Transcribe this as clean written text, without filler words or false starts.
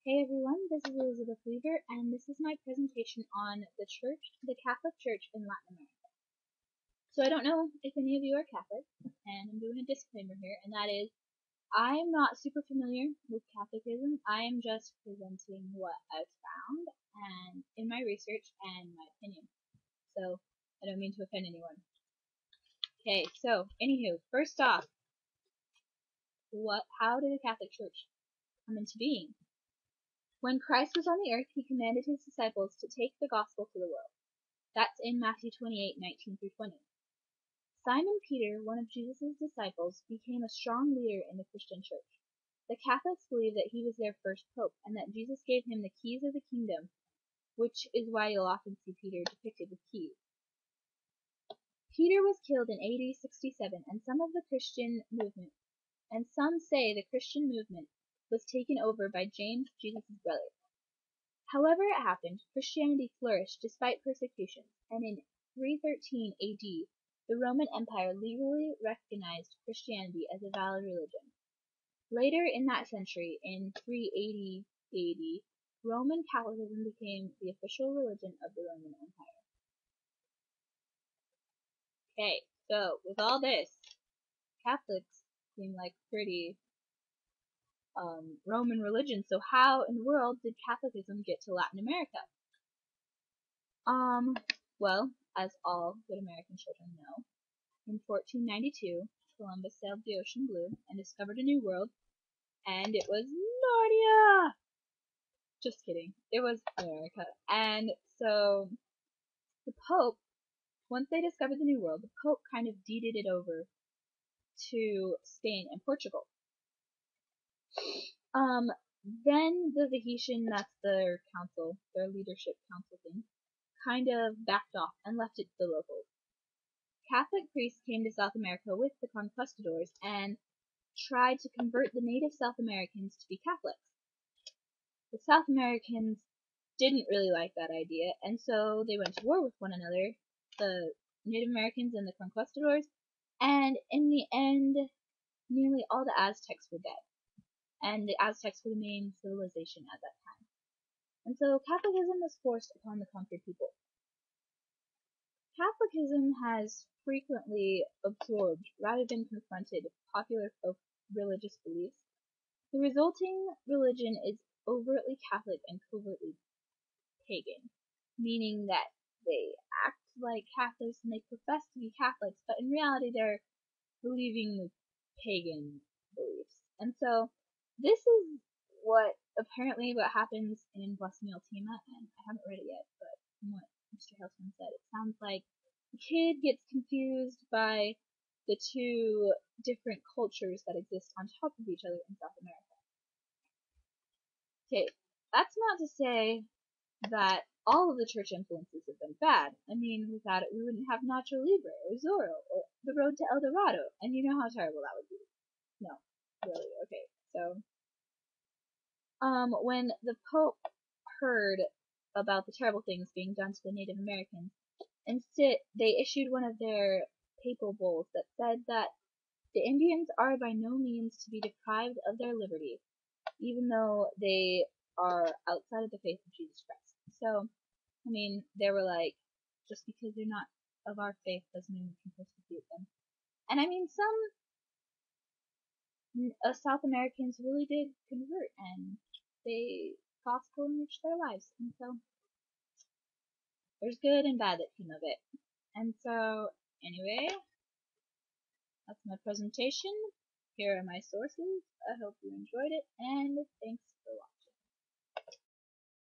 Hey everyone, this is Elizabeth Weaver, and this is my presentation on the Catholic Church in Latin America. So I don't know if any of you are Catholic, and I'm doing a disclaimer here, and that is, I'm not super familiar with Catholicism. I am just presenting what I've found and in my research and my opinion. So I don't mean to offend anyone. Okay, so anywho, first off, how did the Catholic Church come into being? When Christ was on the earth, he commanded his disciples to take the gospel to the world. That's in Matthew 28:19-20. Simon Peter, one of Jesus' disciples, became a strong leader in the Christian church. The Catholics believe that he was their first pope, and that Jesus gave him the keys of the kingdom, which is why you'll often see Peter depicted with keys. Peter was killed in AD 67, and some say the Christian movement was taken over by James, Jesus' brother. However it happened, Christianity flourished despite persecution, and in 313 AD, the Roman Empire legally recognized Christianity as a valid religion. Later in that century, in 380 AD, Roman Catholicism became the official religion of the Roman Empire. Okay, so with all this, Catholics seem like pretty Roman religion, so how in the world did Catholicism get to Latin America? Well, as all good American children know, in 1492, Columbus sailed the ocean blue and discovered a new world, and it was Narnia! Just kidding. It was America. And so, the Pope, once they discovered the new world, the Pope kind of deeded it over to Spain and Portugal. Then the Tahitian, that's their council, their leadership council thing, kind of backed off and left it to the locals. Catholic priests came to South America with the conquistadors and tried to convert the native South Americans to be Catholics. The South Americans didn't really like that idea, and so they went to war with one another, the Native Americans and the conquistadors, and in the end, nearly all the Aztecs were dead. And the Aztecs were the main civilization at that time. And so Catholicism was forced upon the conquered people. Catholicism has frequently absorbed, rather than confronted, popular folk religious beliefs. The resulting religion is overtly Catholic and covertly pagan, meaning that they act like Catholics and they profess to be Catholics, but in reality they're believing the pagan beliefs. And so this is what happens in Bless Me Ultima, and I haven't read it yet, but from what Mr. Hailstone said, it sounds like the kid gets confused by the two different cultures that exist on top of each other in South America. Okay, that's not to say that all of the church influences have been bad. I mean, without it, we wouldn't have Nacho Libre, or Zorro, or The Road to El Dorado, and you know how terrible that would be. No, really, okay, so when the Pope heard about the terrible things being done to the Native Americans, instead they issued one of their papal bulls that said that the Indians are by no means to be deprived of their liberty, even though they are outside of the faith of Jesus Christ. So, I mean, they were like, just because they're not of our faith doesn't mean we can persecute them. And I mean, some South Americans really did convert, and they gospel enriched their lives, and so there's good and bad that came of it. And so, anyway, that's my presentation. Here are my sources. I hope you enjoyed it, and thanks